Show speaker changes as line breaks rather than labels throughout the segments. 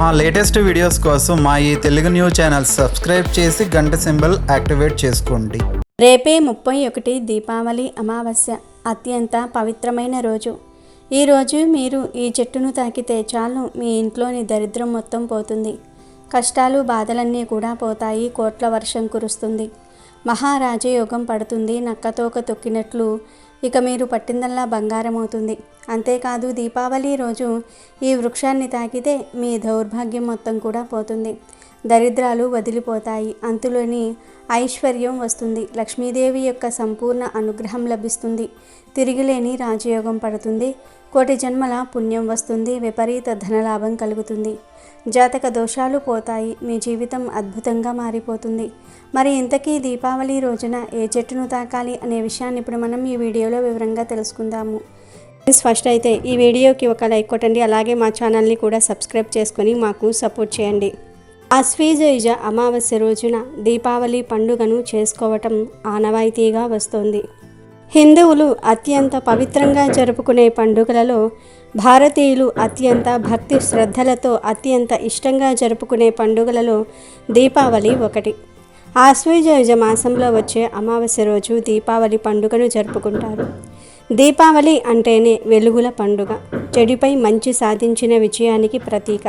మా latest videos కోసం మా ఈ తెలుగు న్యూస్ ఛానల్ సబ్స్క్రైబ్ చేసి గంట సింబల్ యాక్టివేట్ చేసుకోండి.
రేపే 31 దీపావళి అమావాస్య, అత్యంత పవిత్రమైన రోజు. ఈరోజు మీరు ఈ చెట్టును తాకితే చాలు, మీ ఇంట్లోని దరిద్రం మొత్తం పోతుంది. కష్టాలు బాధలన్నీ కూడా పోతాయి. కోట్ల వర్షం కురుస్తుంది. మహారాజయోగం పడుతుంది. నక్కతోక తొక్కినట్లు ఇక మీరు పట్టిందల్లా బంగారం అవుతుంది. అంతేకాదు, దీపావళి రోజు ఈ వృక్షాన్ని తాకితే మీ దౌర్భాగ్యం మొత్తం కూడా పోతుంది. దరిద్రాలు వదిలిపోతాయి. అంతులోని ఐశ్వర్యం వస్తుంది. లక్ష్మీదేవి యొక్క సంపూర్ణ అనుగ్రహం లభిస్తుంది. తిరిగిలేని రాజయోగం పడుతుంది. కోటి జన్మల పుణ్యం వస్తుంది. విపరీత ధనలాభం కలుగుతుంది. జాతక దోషాలు పోతాయి. మీ జీవితం అద్భుతంగా మారిపోతుంది. మరి ఇంతకీ దీపావళి రోజున ఏ చెట్టును తాకాలి అనే విషయాన్ని ఇప్పుడు మనం ఈ వీడియోలో వివరంగా తెలుసుకుందాము. ఫస్ట్ అయితే ఈ వీడియోకి ఒక లైక్ కొట్టండి. అలాగే మా ఛానల్ని కూడా సబ్స్క్రైబ్ చేసుకొని మాకు సపోర్ట్ చేయండి. ఆశ్వీజ అమావాస్య రోజున దీపావళి పండుగను చేసుకోవటం ఆనవాయితీగా వస్తోంది. హిందువులు అత్యంత పవిత్రంగా జరుపుకునే పండుగలలో భారతీయులు అత్యంత భక్తి శ్రద్ధలతో అత్యంత ఇష్టంగా జరుపుకునే పండుగలలో దీపావళి ఒకటి. ఆశ్వీజ మాసంలో వచ్చే అమావాస్య రోజు దీపావళి పండుగను జరుపుకుంటారు. దీపావళి అంటేనే వెలుగుల పండుగ, చెడుపై మంచి సాధించిన విజయానికి ప్రతీక.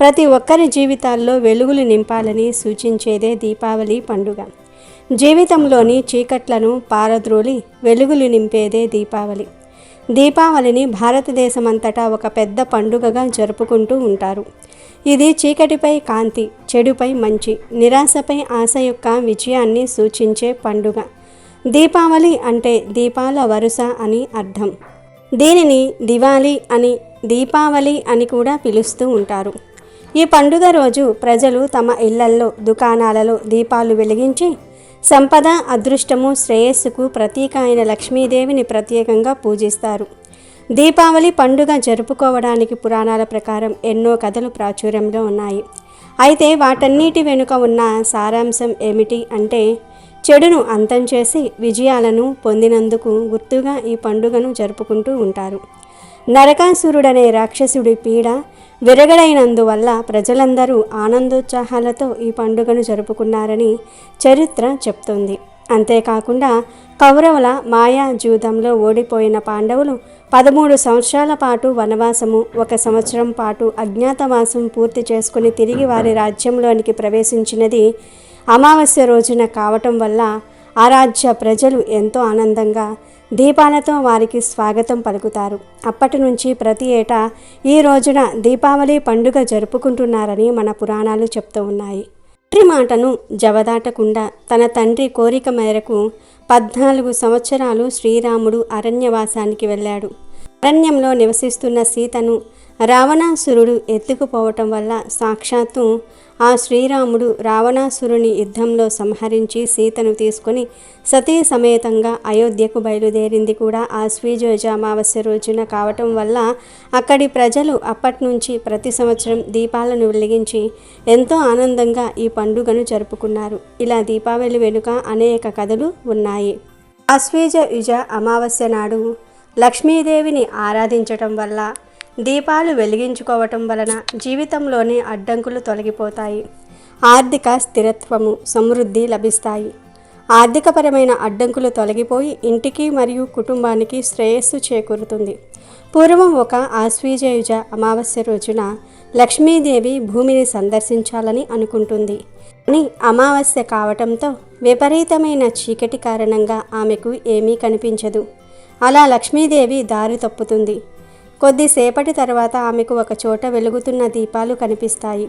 ప్రతి ఒక్కరి జీవితాల్లో వెలుగులు నింపాలని సూచించేదే దీపావళి పండుగ. జీవితంలోని చీకట్లను పారద్రోలి వెలుగులు నింపేదే దీపావళి. దీపావళిని భారతదేశమంతటా ఒక పెద్ద పండుగగా జరుపుకుంటూ ఉంటారు. ఇది చీకటిపై కాంతి, చెడుపై మంచి, నిరాశపై ఆశ యొక్క విజయాన్ని సూచించే పండుగ. దీపావళి అంటే దీపాల వరుస అని అర్థం. దీనిని దివాళీ అని, దీపావళి అని కూడా పిలుస్తూ ఉంటారు. ఈ పండుగ రోజు ప్రజలు తమ ఇళ్లల్లో, దుకాణాలలో దీపాలు వెలిగించి సంపద, అదృష్టము, శ్రేయస్సుకు ప్రతీక అయిన లక్ష్మీదేవిని ప్రత్యేకంగా పూజిస్తారు. దీపావళి పండుగ జరుపుకోవడానికి పురాణాల ప్రకారం ఎన్నో కథలు ప్రాచుర్యంలో ఉన్నాయి. అయితే వాటన్నిటి వెనుక ఉన్న సారాంశం ఏమిటి అంటే, చెడును అంతం చేసి విజయాలను పొందినందుకు గుర్తుగా ఈ పండుగను జరుపుకుంటూ ఉంటారు. నరకాసురుడనే రాక్షసుడి పీడ విరగడైనందువల్ల ప్రజలందరూ ఆనందోత్సాహాలతో ఈ పండుగను జరుపుకున్నారని చరిత్ర చెప్తోంది. అంతేకాకుండా కౌరవుల మాయా జూదంలో ఓడిపోయిన పాండవులు 13 సంవత్సరాల పాటు వనవాసము, 1 సంవత్సరం పాటు అజ్ఞాతవాసం పూర్తి చేసుకుని తిరిగి వారి రాజ్యంలోనికి ప్రవేశించినది అమావాస్య రోజున కావటం వల్ల ఆ రాజ్య ప్రజలు ఎంతో ఆనందంగా దీపాలతో వారికి స్వాగతం పలుకుతారు. అప్పటి నుంచి ప్రతి ఏటా ఈ రోజున దీపావళి పండుగ జరుపుకుంటున్నారని మన పురాణాలు చెప్తూ ఉన్నాయి. తండ్రి మాటను జవదాటకుండా తన తండ్రి కోరిక మేరకు 14 సంవత్సరాలు శ్రీరాముడు అరణ్యవాసానికి వెళ్ళాడు. అరణ్యంలో నివసిస్తున్న సీతను రావణాసురుడు ఎత్తుకుపోవటం వల్ల సాక్షాత్తు ఆ శ్రీరాముడు రావణాసురుని యుద్ధంలో సంహరించి సీతను తీసుకొని సతీ సమేతంగా అయోధ్యకు బయలుదేరింది కూడా ఆశ్వీజ అమావాస్య రోజున కావటం వల్ల అక్కడి ప్రజలు అప్పటి నుంచి ప్రతి సంవత్సరం దీపాలను వెలిగించి ఎంతో ఆనందంగా ఈ పండుగను జరుపుకున్నారు. ఇలా దీపావళి వెనుక అనేక కథలు ఉన్నాయి. ఆశ్వీజ అమావాస్య నాడు లక్ష్మీదేవిని ఆరాధించటం వల్ల, దీపాలు వెలిగించుకోవటం వలన జీవితంలోని అడ్డంకులు తొలగిపోతాయి. ఆర్థిక స్థిరత్వము, సమృద్ధి లభిస్తాయి. ఆర్థికపరమైన అడ్డంకులు తొలగిపోయి ఇంటికి మరియు కుటుంబానికి శ్రేయస్సు చేకూరుతుంది. పూర్వం ఒక ఆశ్వీజ అమావాస్య రోజున లక్ష్మీదేవి భూమిని సందర్శించాలని అనుకుంటుంది. కానీ అమావాస్య కావటంతో విపరీతమైన చీకటి కారణంగా ఆమెకు ఏమీ కనిపించదు. అలా లక్ష్మీదేవి దారి తప్పుతుంది. కొద్దిసేపటి తర్వాత ఆమెకు ఒక చోట వెలుగుతున్న దీపాలు కనిపిస్తాయి.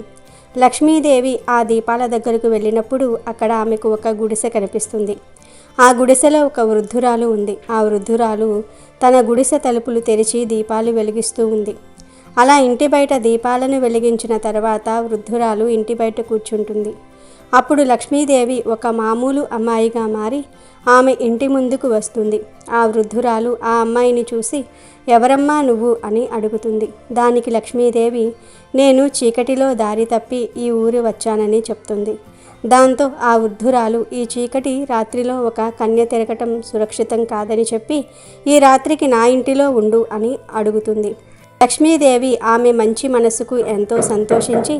లక్ష్మీదేవి ఆ దీపాల దగ్గరకు వెళ్ళినప్పుడు అక్కడ ఆమెకు ఒక గుడిసె కనిపిస్తుంది. ఆ గుడిసెలో ఒక వృద్ధురాలు ఉంది. ఆ వృద్ధురాలు తన గుడిసె తలుపులు తెరిచి దీపాలు వెలిగిస్తూ ఉంది. అలా ఇంటి బయట దీపాలను వెలిగించిన తర్వాత వృద్ధురాలు ఇంటి బయట కూర్చుంటుంది. అప్పుడు లక్ష్మీదేవి ఒక మామూలు అమ్మాయిగా మారి ఆమె ఇంటి ముందుకు వస్తుంది. ఆ వృద్ధురాలు ఆ అమ్మాయిని చూసి, ఎవరమ్మా నువ్వు అని అడుగుతుంది. దానికి లక్ష్మీదేవి, నేను చీకటిలో దారి తప్పి ఈ ఊరు వచ్చానని చెప్తుంది. దాంతో ఆ వృద్ధురాలు ఈ చీకటి రాత్రిలో ఒక కన్య తిరగటం సురక్షితం కాదని చెప్పి ఈ రాత్రికి నా ఇంటిలో ఉండు అని అడుగుతుంది. లక్ష్మీదేవి ఆమె మంచి మనసుకు ఎంతో సంతోషించి,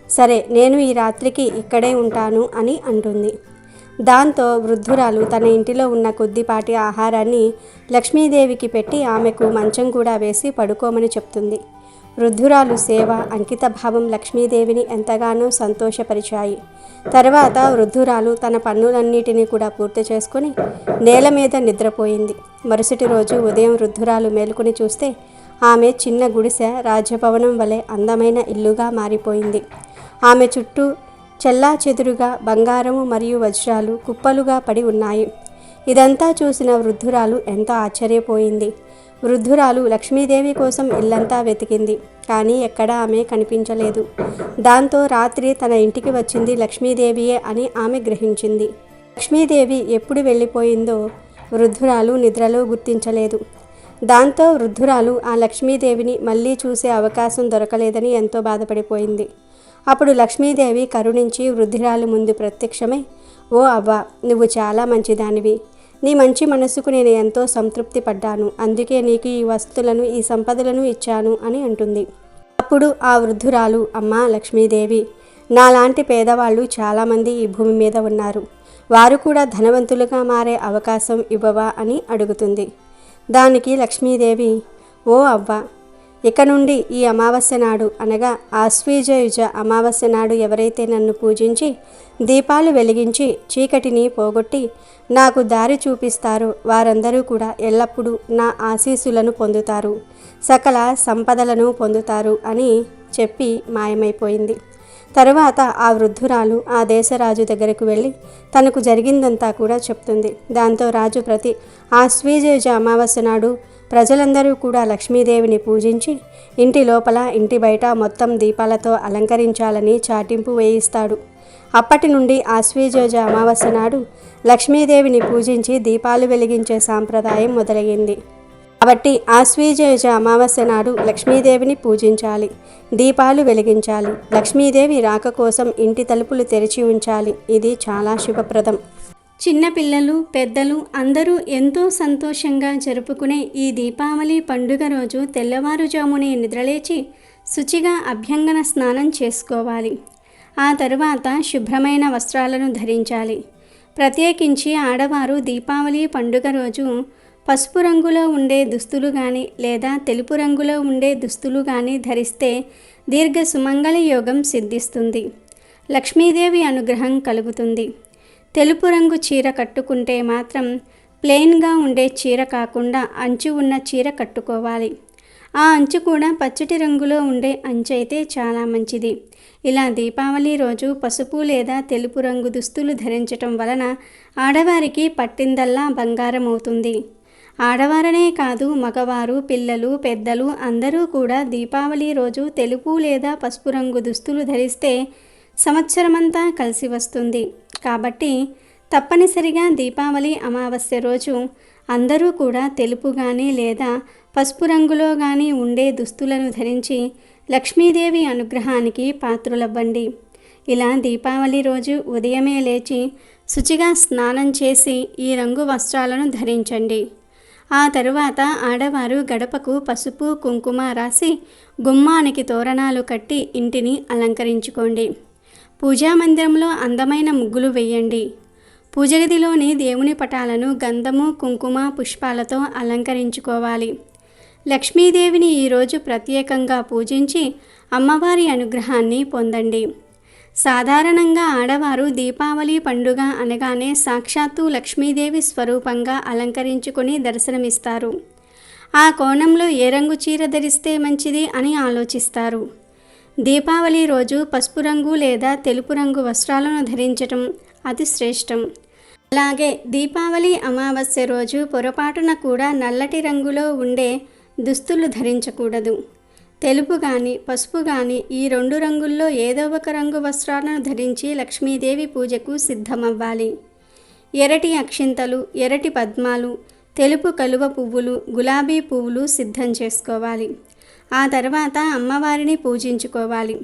సరే నేను ఈ రాత్రికి ఇక్కడే ఉంటాను అని అంటుంది. దాంతో వృద్ధురాలు తన ఇంటిలో ఉన్న కొద్దిపాటి ఆహారాన్ని లక్ష్మీదేవికి పెట్టి ఆమెకు మంచం కూడా వేసి పడుకోమని చెప్తుంది. వృద్ధురాలు సేవ, అంకితభావం లక్ష్మీదేవిని ఎంతగానో సంతోషపరిచాయి. తర్వాత వృద్ధురాలు తన పనులన్నిటినీ కూడా పూర్తి చేసుకుని నేల మీద నిద్రపోయింది. మరుసటి రోజు ఉదయం వృద్ధురాలు మేలుకుని చూస్తే ఆమె చిన్న గుడిసె రాజభవనం వలె అందమైన ఇల్లుగా మారిపోయింది. ఆమె చుట్టూ చెల్లాచెదురుగా బంగారము మరియు వజ్రాలు కుప్పలుగా పడి ఉన్నాయి. ఇదంతా చూసిన వృద్ధురాలు ఎంతో ఆశ్చర్యపోయింది. వృద్ధురాలు లక్ష్మీదేవి కోసం ఇల్లంతా వెతికింది, కానీ ఎక్కడా ఆమె కనిపించలేదు. దాంతో రాత్రి తన ఇంటికి వచ్చింది లక్ష్మీదేవియే అని ఆమె గ్రహించింది. లక్ష్మీదేవి ఎప్పుడు వెళ్ళిపోయిందో వృద్ధురాలు నిద్రలో గుర్తించలేదు. దాంతో వృద్ధురాలు ఆ లక్ష్మీదేవిని మళ్ళీ చూసే అవకాశం దొరకలేదని ఎంతో బాధపడిపోయింది. అప్పుడు లక్ష్మీదేవి కరుణించి వృద్ధురాలు ముందు ప్రత్యక్షమై, ఓ అవ్వ, నువ్వు చాలా మంచిదానివి. నీ మంచి మనసుకు నేను ఎంతో సంతృప్తి పడ్డాను. అందుకే నీకు ఈ వస్తువులను, ఈ సంపదలను ఇచ్చాను అని అంటుంది. అప్పుడు ఆ వృద్ధురాలు, అమ్మా లక్ష్మీదేవి, నాలాంటి పేదవాళ్ళు చాలామంది ఈ భూమి మీద ఉన్నారు. వారు కూడా ధనవంతులుగా మారే అవకాశం ఇవ్వవా అని అడుగుతుంది. దానికి లక్ష్మీదేవి, ఓ అవ్వ, ఇక నుండి ఈ అమావాస్య నాడు అనగా ఆశ్వీజయుజ అమావాస్య నాడు ఎవరైతే నన్ను పూజించి దీపాలు వెలిగించి చీకటిని పోగొట్టి నాకు దారి చూపిస్తారో వారందరూ కూడా ఎల్లప్పుడూ నా ఆశీస్సులను పొందుతారు, సకల సంపదలను పొందుతారు అని చెప్పి మాయమైపోయింది. తరువాత ఆ వృద్ధురాలు ఆ దేశరాజు దగ్గరకు వెళ్ళి తనకు జరిగిందంతా కూడా చెప్తుంది. దాంతో రాజు ప్రతి ఆశ్వీజయుజ అమావాస్య నాడు ప్రజలందరూ కూడా లక్ష్మీదేవిని పూజించి ఇంటి లోపల ఇంటి బయట మొత్తం దీపాలతో అలంకరించాలని చాటింపు వేయిస్తాడు. అప్పటి నుండి ఆశ్వీజయుజ అమావాస్య నాడు లక్ష్మీదేవిని పూజించి దీపాలు వెలిగించే సాంప్రదాయం మొదలయ్యింది. కాబట్టి ఆశ్వీజయుజ అమావాస్య నాడు లక్ష్మీదేవిని పూజించాలి, దీపాలు వెలిగించాలి, లక్ష్మీదేవి రాక కోసం ఇంటి తలుపులు తెరిచి ఉంచాలి. ఇది చాలా శుభప్రదం. చిన్నపిల్లలు, పెద్దలు అందరూ ఎంతో సంతోషంగా జరుపుకునే ఈ దీపావళి పండుగ రోజు తెల్లవారుజామునే నిద్రలేచి శుచిగా అభ్యంగన స్నానం చేసుకోవాలి. ఆ తరువాత శుభ్రమైన వస్త్రాలను ధరించాలి. ప్రత్యేకించి ఆడవారు దీపావళి పండుగ రోజు పసుపు రంగులో ఉండే దుస్తులు కానీ లేదా తెలుపు రంగులో ఉండే దుస్తులు కానీ ధరిస్తే దీర్ఘ సుమంగళ యోగం సిద్ధిస్తుంది, లక్ష్మీదేవి అనుగ్రహం కలుగుతుంది. తెలుపు రంగు చీర కట్టుకుంటే మాత్రం ప్లెయిన్గా ఉండే చీర కాకుండా అంచు ఉన్న చీర కట్టుకోవాలి. ఆ అంచు కూడా పచ్చటి రంగులో ఉండే అంచు అయితే చాలా మంచిది. ఇలా దీపావళి రోజు పసుపు లేదా తెలుపు రంగు దుస్తులు ధరించటం వలన ఆడవారికి పట్టిందల్లా బంగారం అవుతుంది. ఆడవారనే కాదు, మగవారు, పిల్లలు, పెద్దలు అందరూ కూడా దీపావళి రోజు తెలుపు లేదా పసుపు రంగు దుస్తులు ధరిస్తే సంవత్సరమంతా కలిసి వస్తుంది. కాబట్టి తప్పనిసరిగా దీపావళి అమావాస్య రోజు అందరూ కూడా తెలుపు కానీ లేదా పసుపు రంగులో కానీ ఉండే దుస్తులను ధరించి లక్ష్మీదేవి అనుగ్రహానికి పాత్రులవ్వండి. ఇలా దీపావళి రోజు ఉదయమే లేచి శుచిగా స్నానం చేసి ఈ రంగు వస్త్రాలను ధరించండి. ఆ తరువాత ఆడవారు గడపకు పసుపు కుంకుమ రాసి గుమ్మానికి తోరణాలు కట్టి ఇంటిని అలంకరించుకోండి. పూజా మందిరంలో అందమైన ముగ్గులు వేయండి. పూజగదిలోని దేవుని పటాలను గంధము, కుంకుమ, పుష్పాలతో అలంకరించుకోవాలి. లక్ష్మీదేవిని ఈరోజు ప్రత్యేకంగా పూజించి అమ్మవారి అనుగ్రహాన్ని పొందండి. సాధారణంగా ఆడవారు దీపావళి పండుగ అనగానే సాక్షాత్తు లక్ష్మీదేవి స్వరూపంగా అలంకరించుకొని దర్శనమిస్తారు. ఆ కోణంలో ఏ రంగు చీర ధరిస్తే మంచిది అని ఆలోచిస్తారు. దీపావళి రోజు పసుపు రంగు లేదా తెలుపు రంగు వస్త్రాలను ధరించటం అతి శ్రేష్టం. అలాగే దీపావళి అమావాస్య రోజు పొరపాటున కూడా నల్లటి రంగులో ఉండే దుస్తులు ధరించకూడదు. తెలుపు కానీ పసుపు కానీ ఈ రెండు రంగుల్లో ఏదో ఒక రంగు వస్త్రాలను ధరించి లక్ష్మీదేవి పూజకు సిద్ధమవ్వాలి. ఎర్రటి అక్షింతలు, ఎర్రటి పద్మాలు, తెలుపు కలువ పువ్వులు, గులాబీ పువ్వులు సిద్ధం చేసుకోవాలి. ఆ తర్వాత అమ్మవారిని పూజించుకోవాలి.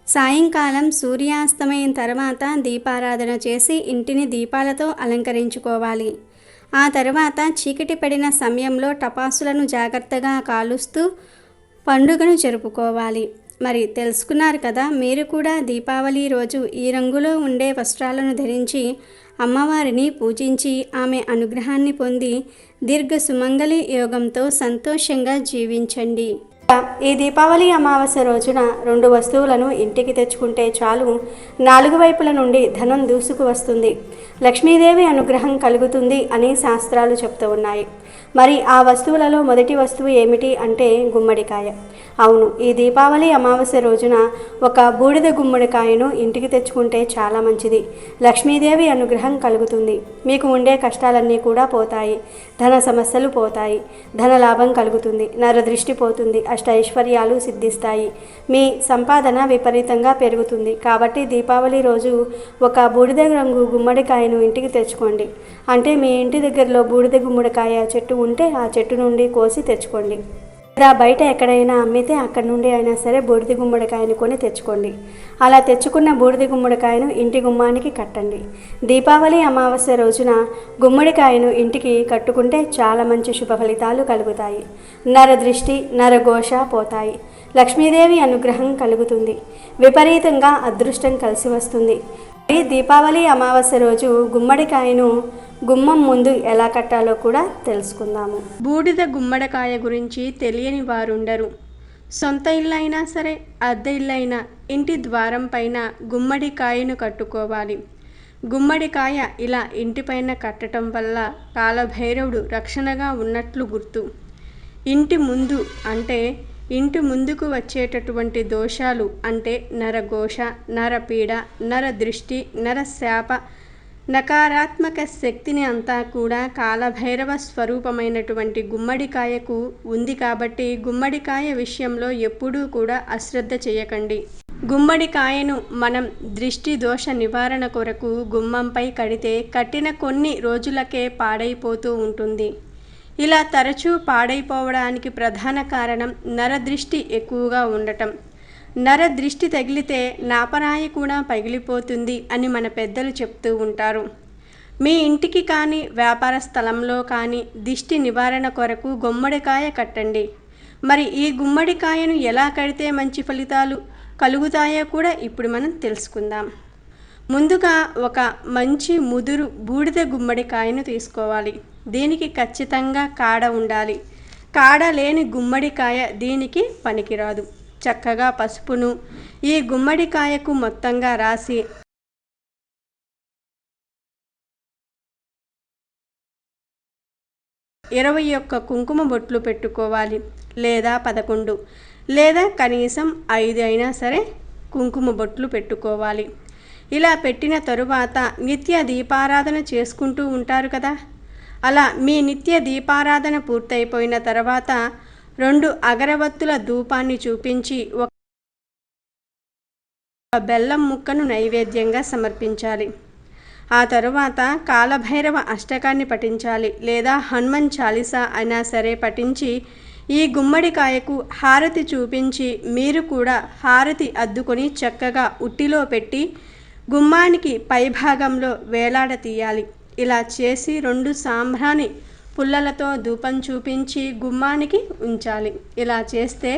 సాయంకాలం సూర్యాస్తమయం తర్వాత దీపారాధన చేసి ఇంటిని దీపాలతో అలంకరించుకోవాలి. ఆ తర్వాత చీకటి పడిన సమయంలో టపాసులను జాగ్రత్తగా కాలుస్తూ పండుగను జరుపుకోవాలి. మరి తెలుసుకున్నారు కదా, మీరు కూడా దీపావళి రోజు ఈ రంగులో ఉండే వస్త్రాలను ధరించి అమ్మవారిని పూజించి ఆమె అనుగ్రహాన్ని పొంది దీర్ఘ సుమంగళి యోగంతో సంతోషంగా జీవించండి. ఈ దీపావళి అమావాస్య రోజున 2 వస్తువులను ఇంటికి తెచ్చుకుంటే చాలు, 4 వైపుల నుండి ధనం దూసుకు వస్తుంది, లక్ష్మీదేవి అనుగ్రహం కలుగుతుంది అని శాస్త్రాలు చెప్తూ ఉన్నాయి. మరి ఆ వస్తువులలో మొదటి వస్తువు ఏమిటి అంటే గుమ్మడికాయ. అవును, ఈ దీపావళి అమావాస్య రోజున ఒక బూడిద గుమ్మడికాయను ఇంటికి తెచ్చుకుంటే చాలా మంచిది. లక్ష్మీదేవి అనుగ్రహం కలుగుతుంది, మీకు ఉండే కష్టాలన్నీ కూడా పోతాయి, ధన సమస్యలు పోతాయి, ధన లాభం కలుగుతుంది, నరదృష్టి పోతుంది, అష్టైశ్వర్యాలు సిద్ధిస్తాయి, మీ సంపాదన విపరీతంగా పెరుగుతుంది. కాబట్టి దీపావళి రోజు ఒక బూడిద రంగు గుమ్మడికాయను ఇంటికి తెచ్చుకోండి. అంటే మీ ఇంటి దగ్గరలో బూడిద గుమ్మడికాయ చెట్టు ఉంటే ఆ చెట్టు నుండి కోసి తెచ్చుకోండి. లేదా బయట ఎక్కడైనా అమ్మితే అక్కడి నుండి అయినా సరే బూడిద గుమ్మడికాయను కొని తెచ్చుకోండి. అలా తెచ్చుకున్న బూడిద గుమ్మడికాయను ఇంటి గుమ్మానికి కట్టండి. దీపావళి అమావాస్య రోజున గుమ్మడికాయను ఇంటికి కట్టుకుంటే చాలా మంచి శుభ ఫలితాలు కలుగుతాయి. నరదృష్టి నరఘోష పోతాయి, లక్ష్మీదేవి అనుగ్రహం కలుగుతుంది, విపరీతంగా అదృష్టం కలిసి వస్తుంది. ఈ దీపావళి అమావాస్య రోజు గుమ్మడికాయను గుమ్మం ముందు ఎలా కట్టాలో కూడా తెలుసుకుందాము. బూడిద గుమ్మడికాయ గురించి తెలియని వారుండరు. సొంత ఇల్లు అయినా సరే, అద్దె ఇల్లు అయినా ఇంటి ద్వారం పైన గుమ్మడికాయను కట్టుకోవాలి. గుమ్మడికాయ ఇలా ఇంటిపైన కట్టడం వల్ల కాలభైరవుడు రక్షణగా ఉన్నట్లు గుర్తు. ఇంటి ముందు అంటే ఇంటి ముందుకు వచ్చేటటువంటి దోషాలు అంటే నరఘోష, నరపీడ, నరదృష్టి, నరశాప, నకారాత్మక శక్తిని అంతా కూడా కాలభైరవ స్వరూపమైనటువంటి గుమ్మడికాయకు ఉంది. కాబట్టి గుమ్మడికాయ విషయంలో ఎప్పుడూ కూడా అశ్రద్ధ చేయకండి. గుమ్మడికాయను మనం దృష్టి దోష నివారణ కొరకు గుమ్మంపై కడితే కట్టిన కొన్ని రోజులకే పాడైపోతూ ఉంటుంది. ఇలా తరచూ పాడైపోవడానికి ప్రధాన కారణం నరదృష్టి ఎక్కువగా ఉండటం. నరదృష్టి తగిలితే నాపరాయి కూడా పగిలిపోతుంది అని మన పెద్దలు చెప్తూ ఉంటారు. మీ ఇంటికి కానీ వ్యాపార స్థలంలో కానీ దిష్టి నివారణ కొరకు గుమ్మడికాయ కట్టండి. మరి ఈ గుమ్మడికాయను ఎలా కడితే మంచి ఫలితాలు కలుగుతాయో కూడా ఇప్పుడు మనం తెలుసుకుందాం. ముందుగా ఒక మంచి ముదురు బూడిద గుమ్మడికాయను తీసుకోవాలి. దీనికి ఖచ్చితంగా కాడ ఉండాలి. కాడ లేని గుమ్మడికాయ దీనికి పనికిరాదు. చక్కగా పసుపును ఈ గుమ్మడికాయకు మొత్తంగా రాసి 21 కుంకుమ బొట్లు పెట్టుకోవాలి. లేదా 11 లేదా కనీసం 5 అయినా సరే కుంకుమ బొట్లు పెట్టుకోవాలి. ఇలా పెట్టిన తరువాత నిత్య దీపారాధన చేసుకుంటూ ఉంటారు కదా. అలా మీ నిత్య దీపారాధన పూర్తయిపోయిన తర్వాత 2 అగరవత్తుల ధూపాన్ని చూపించి ఒక బెల్లం ముక్కను నైవేద్యంగా సమర్పించాలి. ఆ తరువాత కాలభైరవ అష్టకాన్ని పఠించాలి. లేదా హనుమాన్ చాలీసా అయినా సరే పఠించి ఈ గుమ్మడికాయకు హారతి చూపించి మీరు కూడా హారతి అద్దుకొని చక్కగా ఉట్టిలో పెట్టి గుమ్మానికి పైభాగంలో వేలాడ తీయాలి. ఇలా చేసి 2 సాంబ్రాణి పుల్లలతో ధూపం చూపించి గుమ్మానికి ఉంచాలి. ఇలా చేస్తే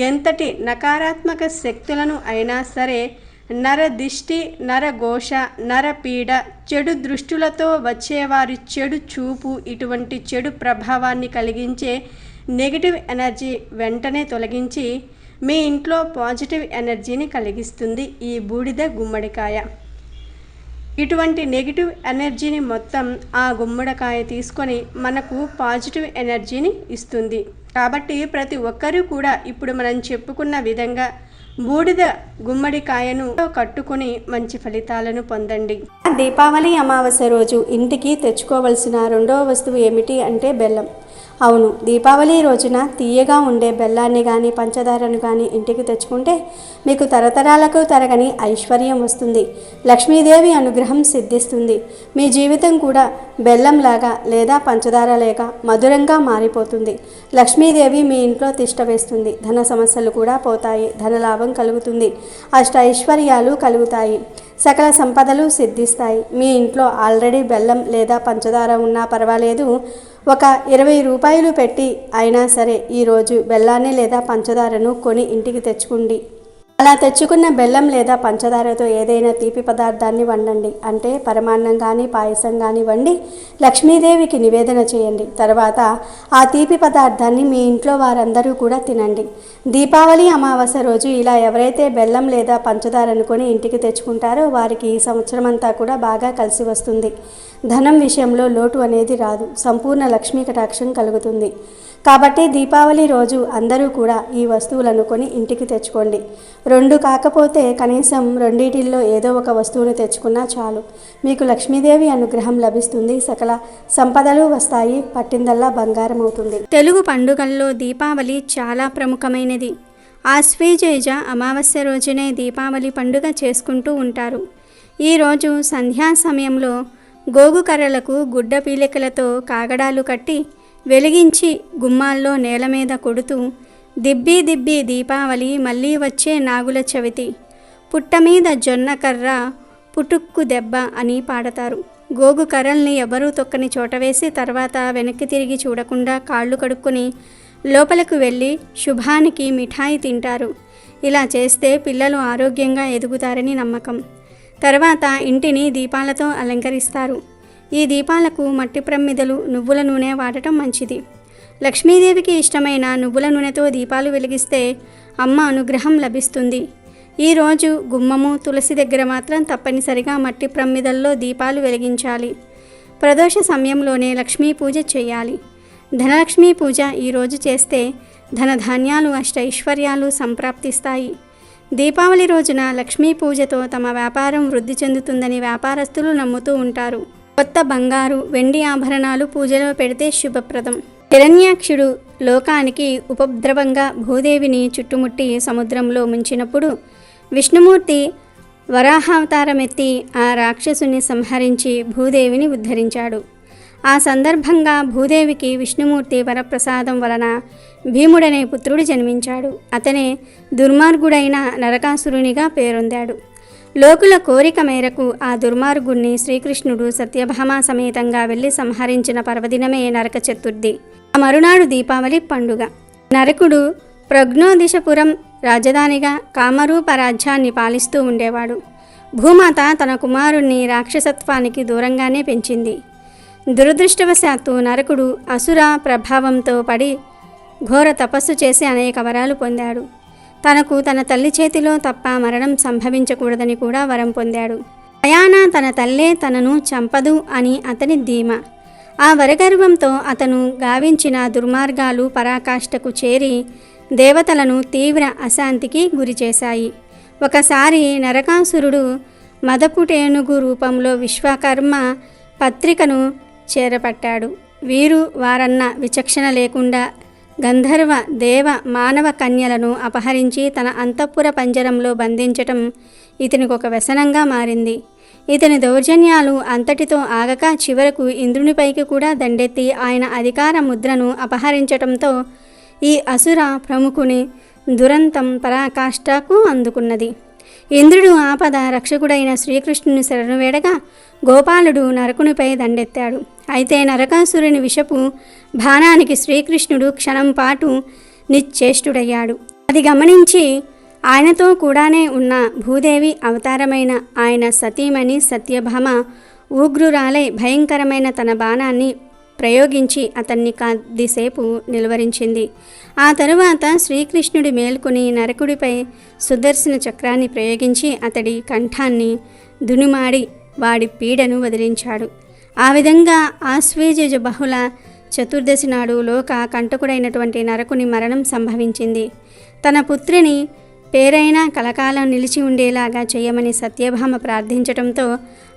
ఎంతటి నకారాత్మక శక్తులను అయినా సరే, నరదిష్టి, నరఘోష, నరపీడ, చెడు దృష్టులతో వచ్చేవారి చెడు చూపు, ఇటువంటి చెడు ప్రభావాన్ని కలిగించే నెగిటివ్ ఎనర్జీ వెంటనే తొలగించి మీ ఇంట్లో పాజిటివ్ ఎనర్జీని కలిగిస్తుంది ఈ బూడిద గుమ్మడికాయ. ఇటువంటి నెగిటివ్ ఎనర్జీని మొత్తం ఆ గుమ్మడికాయ తీసుకొని మనకు పాజిటివ్ ఎనర్జీని ఇస్తుంది. కాబట్టి ప్రతి ఒక్కరూ కూడా ఇప్పుడు మనం చెప్పుకున్న విధంగా బూడిద గుమ్మడికాయను కట్టుకొని మంచి ఫలితాలను పొందండి. దీపావళి అమావాస్య రోజు ఇంటికి తెచ్చుకోవలసిన 2వ వస్తువు ఏమిటి అంటే బెల్లం. అవును, దీపావళి రోజున తీయగా ఉండే బెల్లాన్ని కానీ పంచదారను కానీ ఇంటికి తెచ్చుకుంటే మీకు తరతరాలకు తరగని ఐశ్వర్యం వస్తుంది, లక్ష్మీదేవి అనుగ్రహం సిద్ధిస్తుంది. మీ జీవితం కూడా బెల్లంలాగా లేదా పంచదార లేక మధురంగా మారిపోతుంది. లక్ష్మీదేవి మీ ఇంట్లో తిష్ట వేస్తుంది. ధన సమస్యలు కూడా పోతాయి, ధనలాభం కలుగుతుంది, అష్ట ఐశ్వర్యాలు కలుగుతాయి, సకల సంపదలు సిద్ధిస్తాయి. మీ ఇంట్లో ఆల్రెడీ బెల్లం లేదా పంచదార ఉన్నా పర్వాలేదు, ఒక 20 రూపాయలు పెట్టి అయినా సరే ఈరోజు బెల్లాన్ని లేదా పంచదారను కొని ఇంటికి తెచ్చుకోండి. అలా తెచ్చుకున్న బెల్లం లేదా పంచదారతో ఏదైనా తీపి పదార్థాన్ని వండండి. అంటే పరమాన్నం కానీ పాయసం కానీ వండి లక్ష్మీదేవికి నివేదన చేయండి. తర్వాత ఆ తీపి పదార్థాన్ని మీ ఇంట్లో వారందరూ కూడా తినండి. దీపావళి అమావాస్య రోజు ఇలా ఎవరైతే బెల్లం లేదా పంచదారను కొని ఇంటికి తెచ్చుకుంటారో వారికి ఈ సంవత్సరం అంతా కూడా బాగా కలిసి వస్తుంది. ధనం విషయంలో లోటు అనేది రాదు. సంపూర్ణ లక్ష్మీ కటాక్షం కలుగుతుంది. కాబట్టి దీపావళి రోజు అందరూ కూడా ఈ వస్తువులను కొని ఇంటికి తెచ్చుకోండి. 2 కాకపోతే కనీసం రెండిటిల్లో ఏదో ఒక వస్తువును తెచ్చుకున్నా చాలు. మీకు లక్ష్మీదేవి అనుగ్రహం లభిస్తుంది. సకల సంపదలు వస్తాయి. పట్టిందల్లా బంగారం అవుతుంది. తెలుగు పండుగల్లో దీపావళి చాలా ప్రముఖమైనది. ఆశ్వేజ అమావాస్య రోజునే దీపావళి పండుగ చేసుకుంటూ ఉంటారు. ఈరోజు సంధ్యా సమయంలో గోగు కర్రలకు గుడ్డ పీలికలతో కాగడాలు కట్టి వెలిగించి గుమ్మాల్లో నేల మీద కొడుతూ దిబ్బీ దిబ్బీ దీపావళి మళ్ళీ వచ్చే నాగుల చవితి, పుట్ట మీద జొన్న కర్ర పుటుక్కు దెబ్బ అని పాడతారు. గోగు కర్రల్ని ఎవరూ తొక్కని చోట వేసి తర్వాత వెనక్కి తిరిగి చూడకుండా కాళ్ళు కడుక్కొని లోపలకు వెళ్ళి శుభానికి మిఠాయి తింటారు. ఇలా చేస్తే పిల్లలు ఆరోగ్యంగా ఎదుగుతారని నమ్మకం. తర్వాత ఇంటిని దీపాలతో అలంకరిస్తారు. ఈ దీపాలకు మట్టి ప్రమిదలు, నువ్వుల నూనె వాడటం మంచిది. లక్ష్మీదేవికి ఇష్టమైన నువ్వుల నూనెతో దీపాలు వెలిగిస్తే అమ్మ అనుగ్రహం లభిస్తుంది. ఈరోజు గుమ్మము, తులసి దగ్గర మాత్రం తప్పనిసరిగా మట్టి ప్రమిదల్లో దీపాలు వెలిగించాలి. ప్రదోష సమయంలోనే లక్ష్మీ పూజ చేయాలి. ధనలక్ష్మీ పూజ ఈరోజు చేస్తే ధనధాన్యాలు, అష్టైశ్వర్యాలు సంప్రాప్తిస్తాయి. దీపావళి రోజున లక్ష్మీ పూజతో తమ వ్యాపారం వృద్ధి చెందుతుందని వ్యాపారస్తులు నమ్ముతూ ఉంటారు. కొత్త బంగారు, వెండి ఆభరణాలు పూజలో పెడితే శుభప్రదం. హిరణ్యాక్షుడు లోకానికి ఉపద్రవంగా భూదేవిని చుట్టుముట్టి సముద్రంలో ముంచినప్పుడు విష్ణుమూర్తి వరాహావతారమెత్తి ఆ రాక్షసుని సంహరించి భూదేవిని ఉద్ధరించాడు. ఆ సందర్భంగా భూదేవికి విష్ణుమూర్తి వరప్రసాదం వలన భీముడనే పుత్రుడు జన్మించాడు. అతనే దుర్మార్గుడైన నరకాసురునిగా పేరొందాడు. లోకుల కోరిక మేరకు ఆ దుర్మార్గుణ్ణి శ్రీకృష్ణుడు సత్యభామ సమేతంగా వెళ్ళి సంహరించిన పర్వదినమే నరక చతుర్థి. ఆ మరునాడు దీపావళి పండుగ. నరకుడు ప్రజ్ఞోదిశపురం రాజధానిగా కామరూప రాజ్యాన్ని పాలిస్తూ ఉండేవాడు. భూమాత తన కుమారుణ్ణి రాక్షసత్వానికి దూరంగానే పెంచింది. దురదృష్టవశాత్తు నరకుడు అసుర ప్రభావంతో పడి ఘోర తపస్సు చేసి అనేక వరాలు పొందాడు. తనకు తన తల్లి చేతిలో తప్ప మరణం సంభవించకూడదని కూడా వరం పొందాడు. అయాన తన తల్లే తనను చంపదు అని అతని ధీమా. ఆ వరగర్వంతో అతను గావించిన దుర్మార్గాలు పరాకాష్ఠకు చేరి దేవతలను తీవ్ర అశాంతికి గురిచేశాయి. ఒకసారి నరకాసురుడు మదపుటేనుగు రూపంలో విశ్వకర్మ పత్రికను చేరపట్టాడు. వీరు వారన్న విచక్షణ లేకుండా గంధర్వ, దేవ, మానవ కన్యలను అపహరించి తన అంతఃపుర పంజరంలో బంధించటం ఇతనికి ఒక వ్యసనంగా మారింది. ఇతని దౌర్జన్యాలు అంతటితో ఆగక చివరకు ఇంద్రునిపైకి కూడా దండెత్తి ఆయన అధికార ముద్రను అపహరించటంతో ఈ అసుర ప్రముఖుని దురంతం పరాకాష్ఠకు అందుకున్నది. ఇంద్రుడు ఆపద రక్షకుడైన శ్రీకృష్ణుని శరణు వేడగా గోపాలుడు నరకునిపై దండెత్తాడు. అయితే నరకాసురుని విషపు బాణానికి శ్రీకృష్ణుడు క్షణం పాటు నిశ్చేష్టుడయ్యాడు. అది గమనించి ఆయనతో కూడానే ఉన్న భూదేవి అవతారమైన ఆయన సతీమణి సత్యభామ ఉగ్రురాలై భయంకరమైన తన బాణాన్ని ప్రయోగించి అతన్ని కొద్దిసేపు నిలువరించింది. ఆ తరువాత శ్రీకృష్ణుడి మేల్కొని నరకుడిపై సుదర్శన చక్రాన్ని ప్రయోగించి అతడి కంఠాన్ని దునిమాడి వాడి పీడను వదిలించాడు. ఆ విధంగా ఆశ్వేజ బహుళ చతుర్దశి నాడు లోక కంటకుడైనటువంటి నరకుని మరణం సంభవించింది. తన పుత్రిని పేరైనా కలకాలం నిలిచి ఉండేలాగా చేయమని సత్యభామ ప్రార్థించటంతో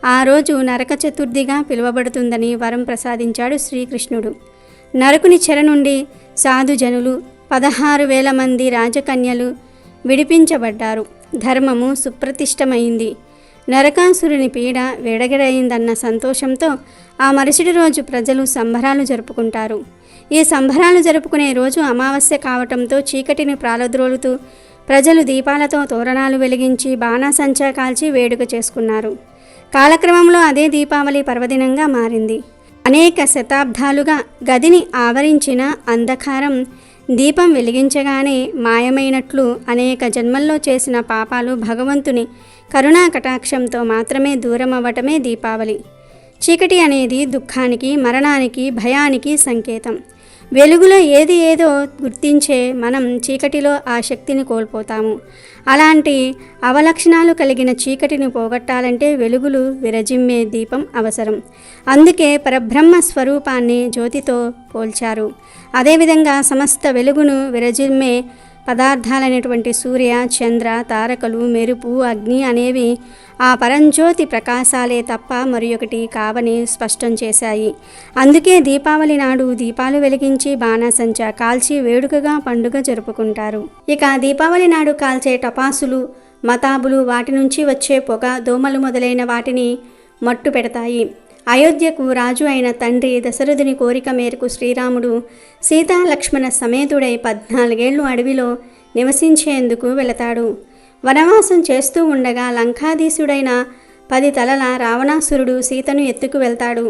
ఆ రోజు నరక చతుర్థిగా పిలువబడుతుందని వరం ప్రసాదించాడు శ్రీకృష్ణుడు. నరకుని చెర నుండి సాధుజనులు 16,000 మంది రాజకన్యలు విడిపించబడ్డారు. ధర్మము సుప్రతిష్టమైంది. నరకాసురుని పీడ విడగడైందన్న సంతోషంతో ఆ మరుసటి రోజు ప్రజలు సంబరాలు జరుపుకుంటారు. ఈ సంబరాలు జరుపుకునే రోజు అమావాస్య కావటంతో చీకటిని ప్రాలద్రోలుతూ ప్రజలు దీపాలతో తోరణాలు వెలిగించి బాణాసంచా కాల్చి వేడుక చేసుకున్నారు. కాలక్రమంలో అదే దీపావళి పర్వదినంగా మారింది. అనేక శతాబ్దాలుగా గదిని ఆవరించిన అంధకారం దీపం వెలిగించగానే మాయమైనట్లు అనేక జన్మల్లో చేసిన పాపాలు భగవంతుని కరుణా కటాక్షంతో మాత్రమే దూరం అవ్వటమే దీపావళి. చీకటి అనేది దుఃఖానికి, మరణానికి, భయానికి సంకేతం. వెలుగులో ఏది ఏదో గుర్తించే మనం చీకటిలో ఆ శక్తిని కోల్పోతాము. అలాంటి అవలక్షణాలు కలిగిన చీకటిని పోగొట్టాలంటే వెలుగులు విరజిమ్మే దీపం అవసరం. అందుకే పరబ్రహ్మ స్వరూపాన్ని జ్యోతితో పోల్చారు. అదేవిధంగా సమస్త వెలుగును విరజిమ్మే పదార్థాలైనటువంటి సూర్య, చంద్ర, తారకలు, మెరుపు, అగ్ని అనేవి ఆ పరంజ్యోతి ప్రకాశాలే తప్ప మరొకటి కావని స్పష్టం చేశాయి. అందుకే దీపావళి నాడు దీపాలు వెలిగించి బాణాసంచా కాల్చి వేడుకగా పండుగ జరుపుకుంటారు. ఇక దీపావళి నాడు కాల్చే టపాసులు, మతాబులు, వాటి నుంచి వచ్చే పొగ, దోమలు మొదలైన వాటిని మట్టు పెడతాయి. అయోధ్యకు రాజు అయిన తండ్రి దశరథుని కోరిక మేరకు శ్రీరాముడు సీతా లక్ష్మణ సమేతుడై 14 ఏళ్లు అడవిలో నివసించేందుకు వెళతాడు. వనవాసం చేస్తూ ఉండగా లంకాధీశుడైన 10 తలల రావణాసురుడు సీతను ఎత్తుకు వెళ్తాడు.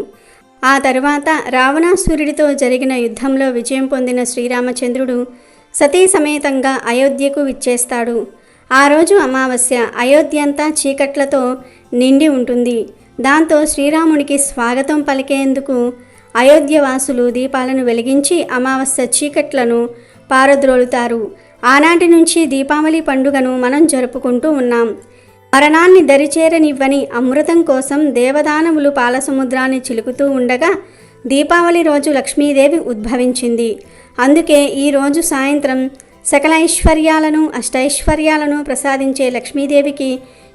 ఆ తరువాత రావణాసురుడితో జరిగిన యుద్ధంలో విజయం పొందిన శ్రీరామచంద్రుడు సతీ సమేతంగా అయోధ్యకు విచ్చేస్తాడు. ఆ రోజు అమావాస్య. అయోధ్యంతా చీకట్లతో నిండి ఉంటుంది. దాంతో శ్రీరామునికి స్వాగతం పలికేందుకు అయోధ్యవాసులు దీపాలను వెలిగించి అమావాస్య చీకట్లను పారద్రోలుతారు. ఆనాటి నుంచి దీపావళి పండుగను మనం జరుపుకుంటూ ఉన్నాం. మరణాన్ని దరిచేరనివ్వని అమృతం కోసం దేవదానవులు పాలసముద్రాన్ని చిలుకుతూ ఉండగా దీపావళి రోజు లక్ష్మీదేవి ఉద్భవించింది. అందుకే ఈరోజు సాయంత్రం సకల ఐశ్వర్యాలను, అష్టైశ్వర్యాలను ప్రసాదించే లక్ష్మీదేవికి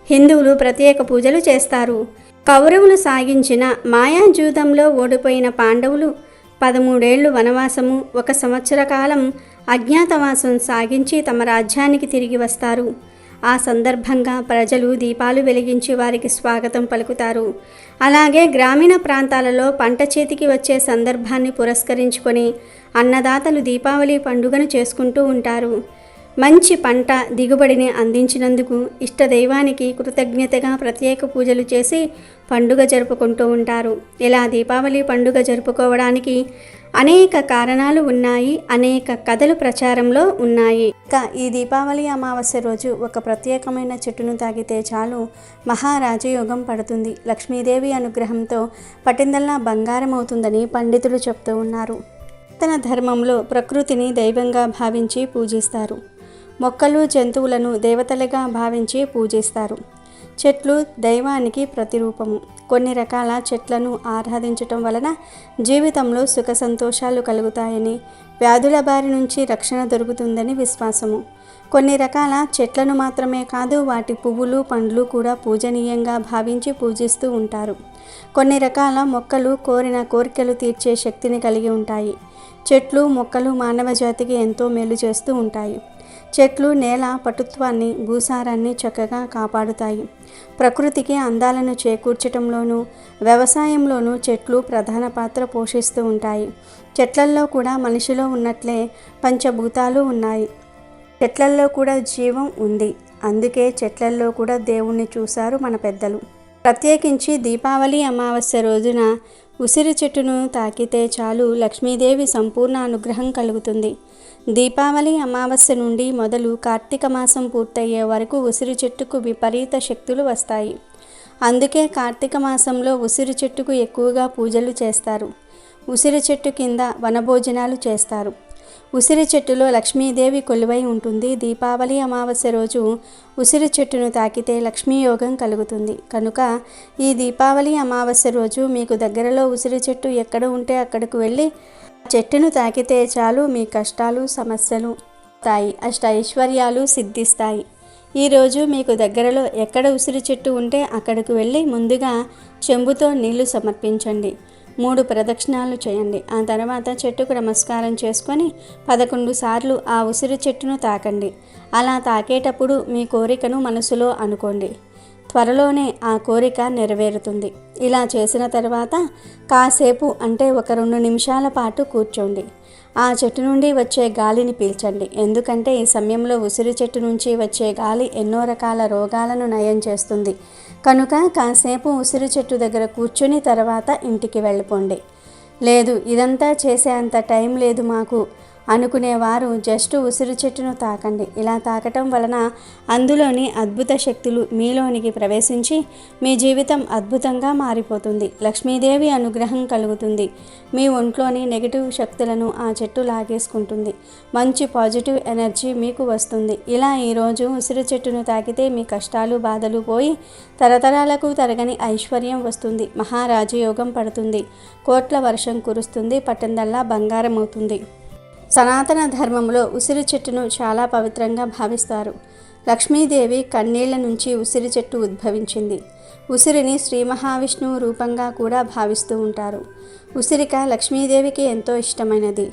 హిందువులు ప్రత్యేక పూజలు చేస్తారు. కౌరవులు సాగించిన మాయాజూదంలో ఓడిపోయిన పాండవులు 13 ఏళ్లు వనవాసము, 1 సంవత్సర కాలం అజ్ఞాతవాసం సాగించి తమ రాజ్యానికి తిరిగి వస్తారు. ఆ సందర్భంగా ప్రజలు దీపాలు వెలిగించి వారికి స్వాగతం పలుకుతారు. అలాగే గ్రామీణ ప్రాంతాలలో పంట చేతికి వచ్చే సందర్భాన్ని పురస్కరించుకొని అన్నదాతలు దీపావళి పండుగను చేసుకుంటూ ఉంటారు. మంచి పంట దిగుబడిని అందించినందుకు ఇష్టదైవానికి కృతజ్ఞతగా ప్రత్యేక పూజలు చేసి పండుగ జరుపుకుంటూ ఉంటారు. ఇలా దీపావళి పండుగ జరుపుకోవడానికి అనేక కారణాలు ఉన్నాయి. అనేక కథలు ప్రచారంలో ఉన్నాయి. ఇక ఈ దీపావళి అమావాస్య రోజు ఒక ప్రత్యేకమైన చెట్టును తాగితే చాలు మహారాజయోగం పడుతుంది. లక్ష్మీదేవి అనుగ్రహంతో పట్టిందల్లా బంగారం అవుతుందని పండితులు చెప్తూ ఉన్నారు. తన ధర్మంలో ప్రకృతిని దైవంగా భావించి పూజిస్తారు. మొక్కలు, జంతువులను దేవతలుగా భావించి పూజిస్తారు. చెట్లు దైవానికి ప్రతిరూపము. కొన్ని రకాల చెట్లను ఆరాధించటం వలన జీవితంలో సుఖ సంతోషాలు కలుగుతాయని, వ్యాధుల బారి నుంచి రక్షణ దొరుకుతుందని విశ్వాసము. కొన్ని రకాల చెట్లను మాత్రమే కాదు, వాటి పువ్వులు, పండ్లు కూడా పూజనీయంగా భావించి పూజిస్తూ ఉంటారు. కొన్ని రకాల మొక్కలు కోరిన కోరికలు తీర్చే శక్తిని కలిగి ఉంటాయి. చెట్లు, మొక్కలు మానవ జాతికి ఎంతో మేలు చేస్తూ ఉంటాయి. చెట్లు నేల పటుత్వాన్ని, భూసారాన్ని చక్కగా కాపాడుతాయి. ప్రకృతికి అందాలను చేకూర్చటంలోనూ, వ్యవసాయంలోనూ చెట్లు ప్రధాన పాత్ర పోషిస్తూ ఉంటాయి. చెట్లల్లో కూడా మనిషిలో ఉన్నట్లే పంచభూతాలు ఉన్నాయి. చెట్లల్లో కూడా జీవం ఉంది. అందుకే చెట్లల్లో కూడా దేవుణ్ణి చూశారు మన పెద్దలు. ప్రత్యేకించి దీపావళి అమావాస్య రోజున ఉసిరి చెట్టును తాకితే చాలు లక్ష్మీదేవి సంపూర్ణ అనుగ్రహం కలుగుతుంది. దీపావళి అమావాస్య నుండి మొదలు కార్తీక మాసం పూర్తయ్యే వరకు ఉసిరి చెట్టుకు విపరీత శక్తులు వస్తాయి. అందుకే కార్తీక మాసంలో ఉసిరి చెట్టుకు ఎక్కువగా పూజలు చేస్తారు. ఉసిరి చెట్టు కింద వనభోజనాలు చేస్తారు. ఉసిరి చెట్టులో లక్ష్మీదేవి కొలువై ఉంటుంది. దీపావళి అమావాస్య రోజు ఉసిరి చెట్టును తాకితే లక్ష్మీ యోగం కలుగుతుంది. కనుక ఈ దీపావళి అమావాస్య రోజు మీకు దగ్గరలో ఉసిరి చెట్టు ఎక్కడ ఉంటే అక్కడికి వెళ్ళి చెట్టును తాకితే చాలు మీ కష్టాలు, సమస్యలు తాయి, అష్ట ఐశ్వర్యాలు సిద్ధిస్తాయి. ఈరోజు మీకు దగ్గరలో ఎక్కడ ఉసిరి చెట్టు ఉంటే అక్కడికి వెళ్ళి ముందుగా చెంబుతో నీళ్లు సమర్పించండి. 3 ప్రదక్షిణాలు చేయండి. ఆ తర్వాత చెట్టుకు నమస్కారం చేసుకొని 11 సార్లు ఆ ఉసిరి చెట్టును తాకండి. అలా తాకేటప్పుడు మీ కోరికను మనసులో అనుకోండి. త్వరలోనే ఆ కోరిక నెరవేరుతుంది. ఇలా చేసిన తర్వాత కాసేపు అంటే 1-2 నిమిషాల పాటు కూర్చోండి. ఆ చెట్టు నుండి వచ్చే గాలిని పీల్చండి. ఎందుకంటే ఈ సమయంలో ఉసిరి చెట్టు నుంచి వచ్చే గాలి ఎన్నో రకాల రోగాలను నయం చేస్తుంది. కనుక కాసేపు ఉసిరి చెట్టు దగ్గర కూర్చుని తర్వాత ఇంటికి వెళ్ళిపోండి. లేదు, ఇదంతా చేసే అంత టైం లేదు మాకు అనుకునేవారు జస్ట్ ఉసిరి చెట్టును తాకండి. ఇలా తాకటం వలన అందులోని అద్భుత శక్తులు మీలోనికి ప్రవేశించి మీ జీవితం అద్భుతంగా మారిపోతుంది. లక్ష్మీదేవి అనుగ్రహం కలుగుతుంది. మీ ఒంట్లోని నెగిటివ్ శక్తులను ఆ చెట్టు లాగేసుకుంటుంది. మంచి పాజిటివ్ ఎనర్జీ మీకు వస్తుంది. ఇలా ఈరోజు ఉసిరి చెట్టును తాకితే మీ కష్టాలు బాధలు పోయి తరతరాలకు తరగని ఐశ్వర్యం వస్తుంది. మహారాజయోగం పడుతుంది. కోట్ల వర్షం కురుస్తుంది. పట్టందల్లా బంగారం అవుతుంది. సనాతన ధర్మంలో ఉసిరి చెట్టును చాలా పవిత్రంగా భావిస్తారు. లక్ష్మీదేవి కన్నీళ్ల నుంచి ఉసిరి చెట్టు ఉద్భవించింది. ఉసిరిని శ్రీ మహావిష్ణువు రూపంగా కూడా భావిస్తూ ఉంటారు. ఉసిరిక లక్ష్మీదేవికి ఎంతో ఇష్టమైనది.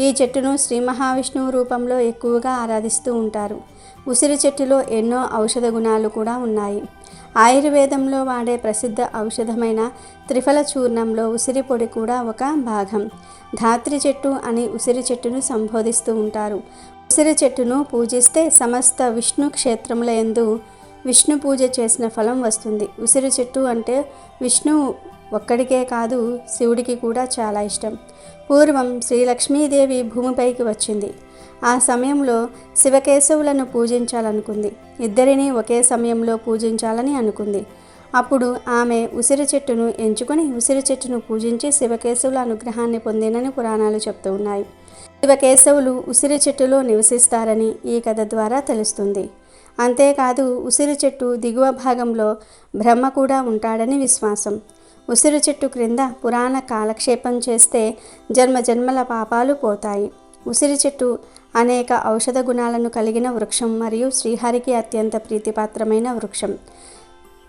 ఈ చెట్టును శ్రీ మహావిష్ణువు రూపంలో ఎక్కువగా ఆరాధిస్తూ ఉంటారు. ఉసిరి చెట్టులో ఎన్నో ఔషధ గుణాలు కూడా ఉన్నాయి. ఆయుర్వేదంలో వాడే ప్రసిద్ధ ఔషధమైన త్రిఫల చూర్ణంలో ఉసిరి పొడి కూడా ఒక భాగం. ధాత్రి చెట్టు అని ఉసిరి చెట్టును సంబోధిస్తూ ఉంటారు. ఉసిరి చెట్టును పూజిస్తే సమస్త విష్ణు క్షేత్రముల యందు విష్ణు పూజ చేసిన ఫలం వస్తుంది. ఉసిరి చెట్టు అంటే విష్ణువు ఒక్కడికే కాదు, శివుడికి కూడా చాలా ఇష్టం. పూర్వం శ్రీ లక్ష్మీదేవి భూమిపైకి వచ్చింది. ఆ సమయంలో శివకేశవులను పూజించాలనుకుంది. ఇద్దరిని ఒకే సమయంలో పూజించాలని అనుకుంది. అప్పుడు ఆమె ఉసిరి చెట్టును ఎంచుకొని ఉసిరి చెట్టును పూజించి శివకేశవుల అనుగ్రహాన్ని పొందినని పురాణాలు చెప్తూ ఉన్నాయి. శివకేశవులు ఉసిరి చెట్టులో నివసిస్తారని ఈ కథ ద్వారా తెలుస్తుంది. అంతేకాదు ఉసిరి చెట్టు దిగువ భాగంలో బ్రహ్మ కూడా ఉంటాడని విశ్వాసం. ఉసిరి చెట్టు క్రింద పురాణ కాలక్షేపం చేస్తే జన్మజన్మల పాపాలు పోతాయి. ఉసిరి చెట్టు అనేక ఔషధ గుణాలను కలిగిన వృక్షం మరియు శ్రీహరికి అత్యంత ప్రీతిపాత్రమైన వృక్షం.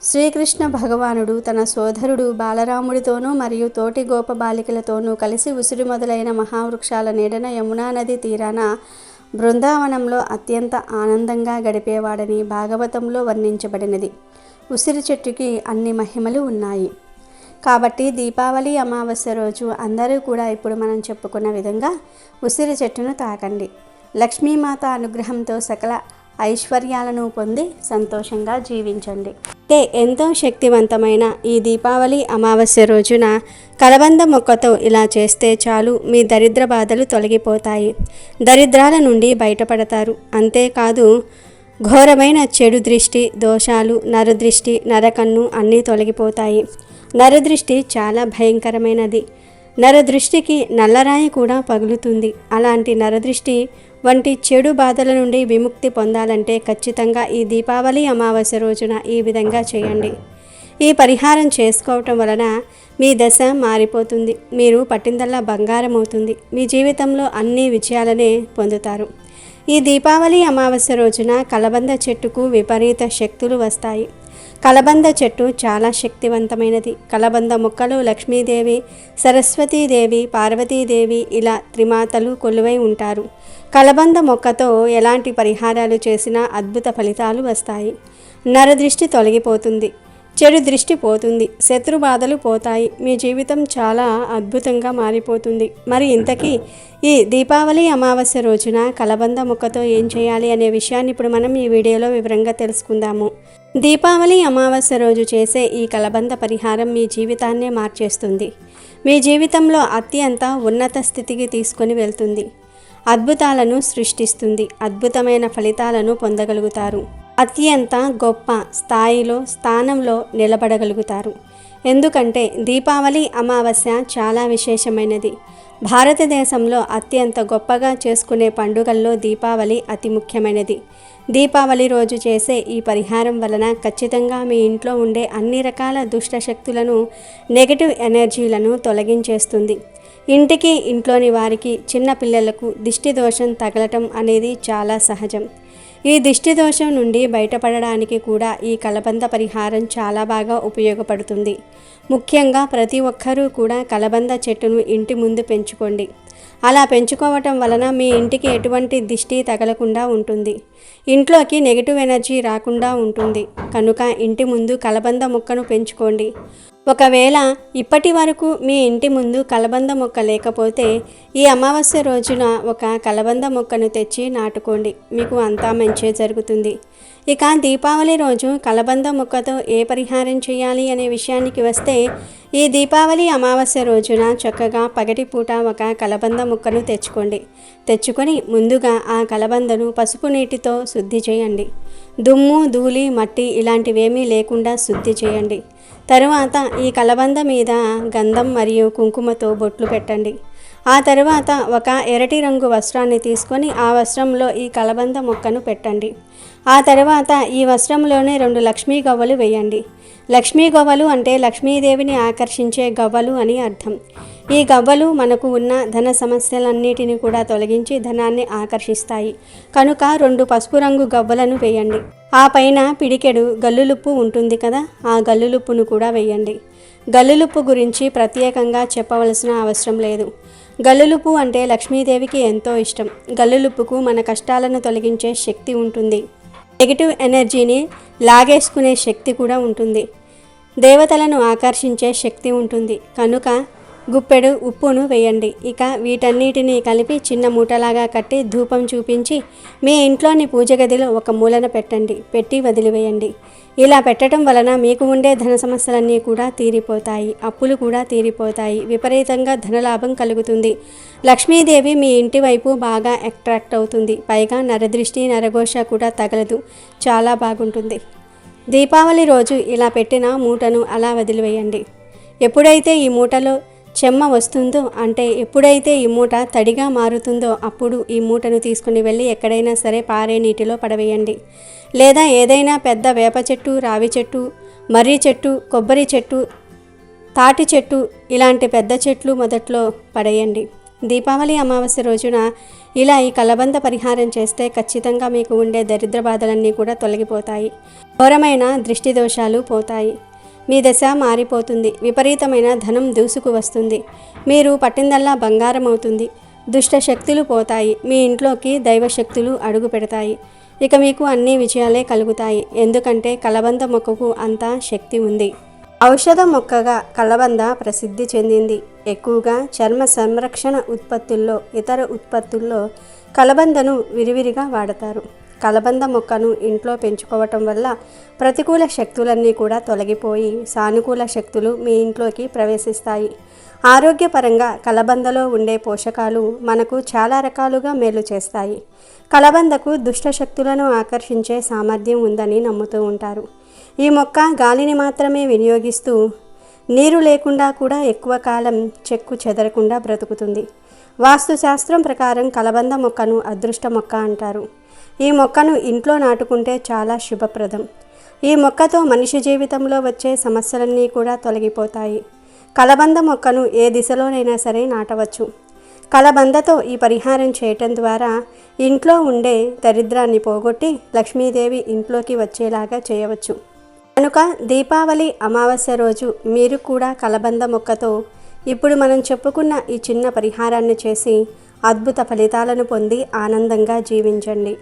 శ్రీకృష్ణ భగవానుడు తన సోదరుడు బాలరాముడితోనూ మరియు తోటి గోప బాలికలతోనూ కలిసి ఉసిరి మొదలైన మహావృక్షాల నీడన యమునా నది తీరాన బృందావనంలో అత్యంత ఆనందంగా గడిపేవాడని భాగవతంలో వర్ణించబడినది. ఉసిరి చెట్టుకి అన్ని మహిమలు ఉన్నాయి. కాబట్టి దీపావళి అమావాస్య రోజు అందరూ కూడా ఇప్పుడు మనం చెప్పుకున్న విధంగా ఉసిరి చెట్టును తాకండి. లక్ష్మీమాత అనుగ్రహంతో సకల ఐశ్వర్యాలను పొంది సంతోషంగా జీవించండి. ఎంతో శక్తివంతమైన ఈ దీపావళి అమావాస్య రోజున కలబంద మొక్కతో ఇలా చేస్తే చాలు, మీ దరిద్ర బాధలు తొలగిపోతాయి. దరిద్రాల నుండి బయటపడతారు. అంతేకాదు ఘోరమైన చెడు దృష్టి, దోషాలు, నరదృష్టి, నరకన్ను అన్నీ తొలగిపోతాయి. నరదృష్టి చాలా భయంకరమైనది. నరదృష్టికి నల్లరాయి కూడా పగులుతుంది. అలాంటి నరదృష్టి వంటి చెడు బాధల నుండి విముక్తి పొందాలంటే ఖచ్చితంగా ఈ దీపావళి అమావాస్య రోజున ఈ విధంగా చేయండి. ఈ పరిహారం చేసుకోవటం వలన మీ దశ మారిపోతుంది. మీరు పట్టిందల్లా బంగారం అవుతుంది. మీ జీవితంలో అన్ని విజయాలనే పొందుతారు. ఈ దీపావళి అమావాస్య రోజున కలబంద చెట్టుకు విపరీత శక్తులు వస్తాయి. కలబంద చెట్టు చాలా శక్తివంతమైనది. కలబంద మొక్కలు లక్ష్మీదేవి, సరస్వతీదేవి, పార్వతీదేవి ఇలా త్రిమాతలు కొలువై ఉంటారు. కలబంద మొక్కతో ఎలాంటి పరిహారాలు చేసినా అద్భుత ఫలితాలు వస్తాయి. నరదృష్టి తొలగిపోతుంది. చెడు దృష్టి పోతుంది. శత్రు బాధలు పోతాయి. మీ జీవితం చాలా అద్భుతంగా మారిపోతుంది. మరి ఇంతకీ ఈ దీపావళి అమావాస్య రోజున కలబంద మొక్కతో ఏం చేయాలి అనే విషయాన్ని ఇప్పుడు మనం ఈ వీడియోలో వివరంగా తెలుసుకుందాము. దీపావళి అమావాస్య రోజు చేసే ఈ కలబంద పరిహారం మీ జీవితాన్నే మార్చేస్తుంది. మీ జీవితంలో అత్యంత ఉన్నత స్థితికి తీసుకొని వెళ్తుంది. అద్భుతాలను సృష్టిస్తుంది. అద్భుతమైన ఫలితాలను పొందగలుగుతారు. అత్యంత గొప్ప స్థానంలో నిలబడగలుగుతారు. ఎందుకంటే దీపావళి అమావాస్య చాలా విశేషమైనది. భారతదేశంలో అత్యంత గొప్పగా చేసుకునే పండుగల్లో దీపావళి అతి ముఖ్యమైనది. దీపావళి రోజు చేసే ఈ పరిహారం వలన ఖచ్చితంగా మీ ఇంట్లో ఉండే అన్ని రకాల దుష్ట శక్తులను, నెగటివ్ ఎనర్జీలను తొలగించేస్తుంది. ఇంటికి, ఇంట్లోని వారికి, చిన్న పిల్లలకు దిష్టి దోషం తగలటం అనేది చాలా సహజం. ఈ దిష్టి దోషం నుండి బయటపడడానికి కూడా ఈ కలబంద పరిహారం చాలా బాగా ఉపయోగపడుతుంది. ముఖ్యంగా ప్రతి ఒక్కరూ కూడా కలబంద చెట్టును ఇంటి ముందు పెంచుకోండి. అలా పెంచుకోవటం వలన మీ ఇంటికి ఎటువంటి దిష్టి తగలకుండా ఉంటుంది. ఇంట్లోకి నెగిటివ్ ఎనర్జీ రాకుండా ఉంటుంది. కనుక ఇంటి ముందు కలబంద మొక్కను పెంచుకోండి. ఒకవేళ ఇప్పటి వరకు మీ ఇంటి ముందు కలబంద మొక్క లేకపోతే ఈ అమావాస్య రోజున ఒక కలబంద మొక్కను తెచ్చి నాటుకోండి. మీకు అంతా మంచే జరుగుతుంది. ఇక దీపావళి రోజు కలబంద మొక్కతో ఏ పరిహారం చేయాలి అనే విషయానికి వస్తే, ఈ దీపావళి అమావాస్య రోజున చక్కగా పగటిపూట ఒక కలబంద ముక్కను తెచ్చుకొని ముందుగా ఆ కలబందను పసుపు నీటితో శుద్ధి చేయండి. దుమ్ము ధూళి మట్టి ఇలాంటివేమీ లేకుండా శుద్ధి చేయండి. తరువాత ఈ కలబంద మీద గంధం మరియు కుంకుమతో బొట్లు పెట్టండి. ఆ తరువాత ఒక ఎర్రటి రంగు వస్త్రాన్ని తీసుకొని ఆ వస్త్రంలో ఈ కలబంద మొక్కను పెట్టండి. ఆ తరువాత ఈ వస్త్రంలోనే 2 లక్ష్మీ గవ్వలు వేయండి. లక్ష్మీ గవ్వలు అంటే లక్ష్మీదేవిని ఆకర్షించే గవ్వలు అని అర్థం. ఈ గవ్వలు మనకు ఉన్న ధన సమస్యలన్నిటిని కూడా తొలగించి ధనాన్ని ఆకర్షిస్తాయి. కనుక 2 పసుపు రంగు గవ్వలను వేయండి. ఆ పైన పిడికెడు గల్లులుప్పు ఉంటుంది కదా, ఆ గల్లులుప్పును కూడా వేయండి. గల్లులుప్పు గురించి ప్రత్యేకంగా చెప్పవలసిన అవసరం లేదు. గల్లులుప్పు అంటే లక్ష్మీదేవికి ఎంతో ఇష్టం. గల్లులుప్పుకు మన కష్టాలను తొలగించే శక్తి ఉంటుంది. నెగిటివ్ ఎనర్జీని లాగేసుకునే శక్తి కూడా ఉంటుంది. దేవతలను ఆకర్షించే శక్తి ఉంటుంది. కనుక గుప్పెడు ఉప్పును వేయండి. ఇక వీటన్నిటినీ కలిపి చిన్న మూటలాగా కట్టి ధూపం చూపించి మీ ఇంట్లోని పూజ గదిలో ఒక మూలన పెట్టి వదిలివేయండి. ఇలా పెట్టడం వలన మీకు ఉండే ధన సమస్యలన్నీ కూడా తీరిపోతాయి. అప్పులు కూడా తీరిపోతాయి. విపరీతంగా ధనలాభం కలుగుతుంది. లక్ష్మీదేవి మీ ఇంటి వైపు బాగా అట్రాక్ట్ అవుతుంది. పైగా నరదృష్టి నరఘోష కూడా తగలదు. చాలా బాగుంటుంది. దీపావళి రోజు ఇలా పెట్టిన మూటను అలా వదిలివేయండి. ఎప్పుడైతే ఈ మూటలో చెమ్మ వస్తుందో, అంటే ఎప్పుడైతే ఈ మూట తడిగా మారుతుందో అప్పుడు ఈ మూటను తీసుకుని వెళ్ళి ఎక్కడైనా సరే పారే నీటిలో పడవేయండి. లేదా ఏదైనా పెద్ద వేప చెట్టు, రావి చెట్టు, మర్రి చెట్టు, కొబ్బరి చెట్టు, తాటి చెట్టు ఇలాంటి పెద్ద చెట్లు మొదట్లో పడేయండి. దీపావళి అమావాస్య రోజున ఇలా ఈ కలబంద పరిహారం చేస్తే ఖచ్చితంగా మీకు ఉండే దరిద్ర బాధలన్నీ కూడా తొలగిపోతాయి. ఘోరమైన దృష్టి దోషాలు పోతాయి. మీ దశ మారిపోతుంది. విపరీతమైన ధనం దూసుకు వస్తుంది. మీరు పట్టిందల్లా బంగారం అవుతుంది. దుష్ట శక్తులు పోతాయి. మీ ఇంట్లోకి దైవశక్తులు అడుగు పెడతాయి. ఇక మీకు అన్ని విజయాలే కలుగుతాయి. ఎందుకంటే కలబంద మొక్కకు అంత శక్తి ఉంది. ఔషధ మొక్కగా కలబంద ప్రసిద్ధి చెందింది. ఎక్కువగా చర్మ సంరక్షణ ఉత్పత్తుల్లో, ఇతర ఉత్పత్తుల్లో కలబందను విరివిరిగా వాడతారు. కలబంద మొక్కను ఇంట్లో పెంచుకోవటం వల్ల ప్రతికూల శక్తులన్నీ కూడా తొలగిపోయి సానుకూల శక్తులు మీ ఇంట్లోకి ప్రవేశిస్తాయి. ఆరోగ్యపరంగా కలబందలో ఉండే పోషకాలు మనకు చాలా రకాలుగా మేలు చేస్తాయి. కలబందకు దుష్ట శక్తులను ఆకర్షించే సామర్థ్యం ఉందని నమ్ముతూ ఉంటారు. ఈ మొక్క గాలిని మాత్రమే వినియోగిస్తూ నీరు లేకుండా కూడా ఎక్కువ కాలం చెక్కు చెదరకుండా బ్రతుకుతుంది. వాస్తుశాస్త్రం ప్రకారం కలబంద మొక్కను అదృష్ట మొక్క అంటారు. ఈ మొక్కను ఇంట్లో నాటుకుంటే చాలా శుభప్రదం. ఈ మొక్కతో మనిషి జీవితంలో వచ్చే సమస్యలన్నీ కూడా తొలగిపోతాయి. కలబంద మొక్కను ఏ దిశలోనైనా సరే నాటవచ్చు. కలబందతో ఈ పరిహారం చేయటం ద్వారా ఇంట్లో ఉండే దరిద్రాన్ని పోగొట్టి లక్ష్మీదేవి ఇంట్లోకి వచ్చేలాగా చేయవచ్చు. కనుక దీపావళి అమావాస్య రోజు మీరు కూడా కలబంద మొక్కతో ఇప్పుడు మనం చెప్పుకున్న ఈ చిన్న పరిహారాన్ని చేసి అద్భుత ఫలితాలను పొంది ఆనందంగా జీవించండి.